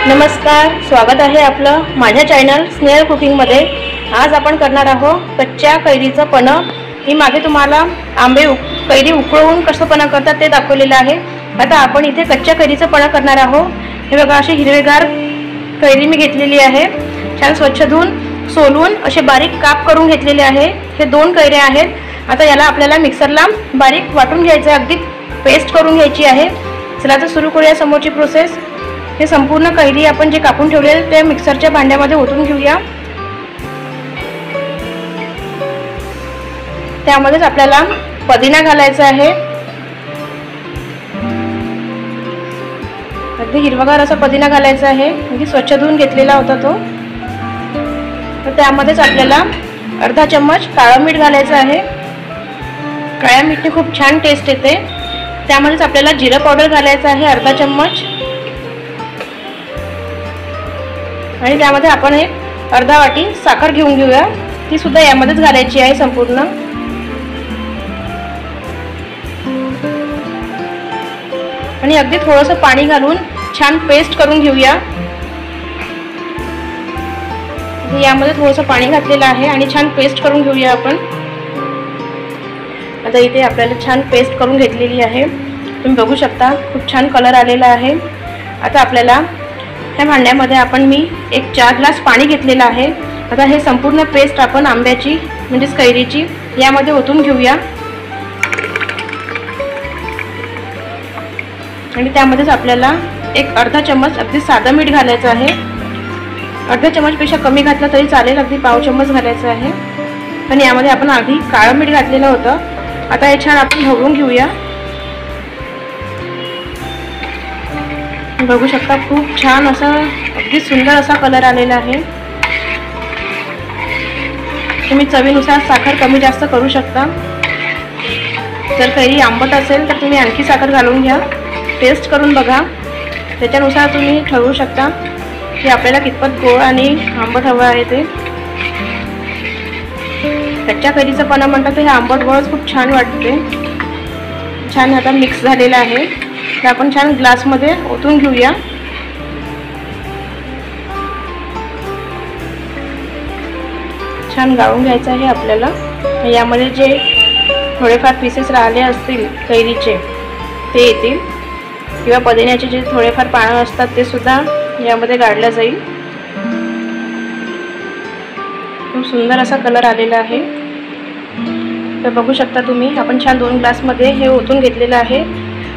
नमस्कार, स्वागत आहे आपलं माझ्या चॅनल स्नेहल कुकिंगमध्ये। आज आपण करणार आहोत कच्च्या कैरीचं पन्ह। मी मागे तुम्हाला कैरी उकळून कसं पन्ह करतात ते दाखवलेलं आहे। आता आपण इथे कच्च्या कैरीचं पन्ह करणार आहोत। हे बघा, अशी हिरवेगार कैरी मी घेतलेली आहे। छान स्वच्छ धुवून सोलून असे बारीक काप करून घेतलेले आहे। हे 2 कैऱ्या आहेत। आता याला आपल्याला मिक्सरला बारीक वाटून घ्यायचं आहे, अगदी पेस्ट करून घ्यायची आहे। चला तर सुरू करूया समोरची प्रोसेस। हे संपूर्ण कैरी आपण जे कापून ठेवले ते मिक्सरच्या भांड्यामध्ये ओतून घेऊया। त्यामध्येच आपल्याला पुदिना घालायचा आहे। अगदी हिरवागार असा पुदिना घालायचा आहे, म्हणजे स्वच्छ धुवून घेतलेला होता तो। तर त्यामध्येच आपल्याला अर्धा चम्मच काळं मीठ घालायचं आहे। काळ्या मीठने खूप छान टेस्ट येते। त्यामध्येच आपल्याला जिरा पावडर घालायचा आहे अर्धा चम्मच, आणि त्यामध्ये आपण एक अर्धा वाटी साखर घेऊन घेऊया। ती सुद्धा यामध्येच घालायची आहे संपूर्ण। आणि अगदी थोडंसं पाणी घालून छान पेस्ट करून घेऊया। यामध्ये थोडंसं पाणी घातलेलं आहे आणि छान पेस्ट करून घेऊया आपण। आता इथे आपल्याला छान पेस्ट करून घेतलेली आहे। तुम्ही बघू शकता खूप छान कलर आलेला आहे। आता आपल्याला ह्या भांड्यामध्ये मी 4 ग्लास पाणी घेतलेलं आहे। आता हे संपूर्ण पेस्ट आपण आंब्याची म्हणजे कैरीची यामध्ये ओतून घेऊया। आणि त्यामध्येच आपल्याला एक अर्धा चम्मच अगदी साधं मीठ घालायचं आहे। अर्धा चम्मचपेक्षा कमी घातला तरी चालेल, अगदी पाव चम्मच घालायचं आहे। आणि यामध्ये आपण आधी काळं मीठ घातलेलं होतं। आता हे छान आपण ढवळून घेऊया। बघू शकता खूप छान असा अगदी सुंदर असा कलर आलेला आहे। तुम्ही चवीनुसार साखर कमी जास्त करू शकता। जर कैरी आंबट असेल तर तुम्ही आणखी साखर घालून घ्या। टेस्ट करून बघा, त्याच्यानुसार तुम्ही ठरवू शकता की आपल्याला कितपत गोड आणि आंबट हवं आहे ते। कच्च्या कैरीचं पन्ह म्हणतात तर हे आंबट गोडच खूप छान वाटते। छान आता मिक्स झालेलं आहे। तर आपण छान ग्लासमध्ये ओतून घेऊया। छान गाळून घ्यायचं आहे आपल्याला। यामध्ये जे थोडेफार पीसेस राहिले असतील कैरीचे ते येतील, किंवा पुदिन्याचे जे थोडेफार पानं असतात ते सुद्धा यामध्ये गाळलं जाईल। खूप सुंदर असा कलर आलेला आहे। तर बघू शकता तुम्ही, आपण छान 2 ग्लासमध्ये हे ओतून घेतलेलं आहे।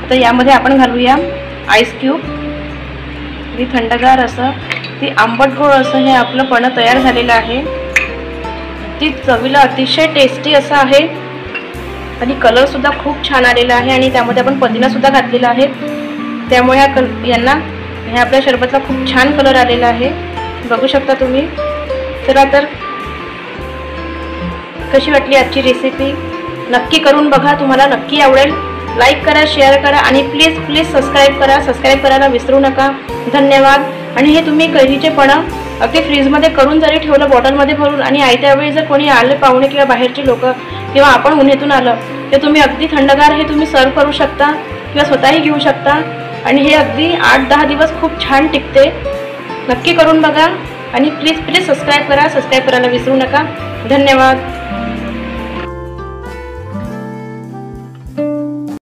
आता यामध्ये आपण घालूया आईस क्यूब। ही थंडगार असं ती आंबट गोड असं हे आपलं पन्ह तयार झालेलं आहे। ती चवीला अतिशय टेस्टी असं आहे आणि कलर सुद्धा खूप छान आलेला आहे। आणि त्यामध्ये आपण पुदिना सुद्धा घातलेला आहे, त्यामुळे ह्या आपल्या शरबतला खूप छान कलर आलेला आहे। बघू शकता तुम्ही। चला तर कशी वाटली आजची रेसिपी? नक्की करून बघा, तुम्हाला नक्की आवडेल। लाईक करा, शेअर करा आणि प्लीज सबस्क्राईब करा। सबस्क्राईब करायला विसरू नका। धन्यवाद। आणि हे तुम्ही कैरीचे पन्ह अगदी फ्रीजमध्ये करून जरी ठेवलं बॉटलमध्ये भरून, आणि आयत्या वेळी जर कोणी आले पाहुणे किंवा बाहेरचे लोक किंवा आपण उन्हातून आलं तर तुम्ही अगदी थंडगार हे तुम्ही सर्व करू शकता किंवा स्वतःही घेऊ शकता। आणि हे अगदी 8-10 दिवस खूप छान टिकते। नक्की करून बघा आणि प्लीज सबस्क्राईब करा। सबस्क्राईब करायला विसरू नका। धन्यवाद।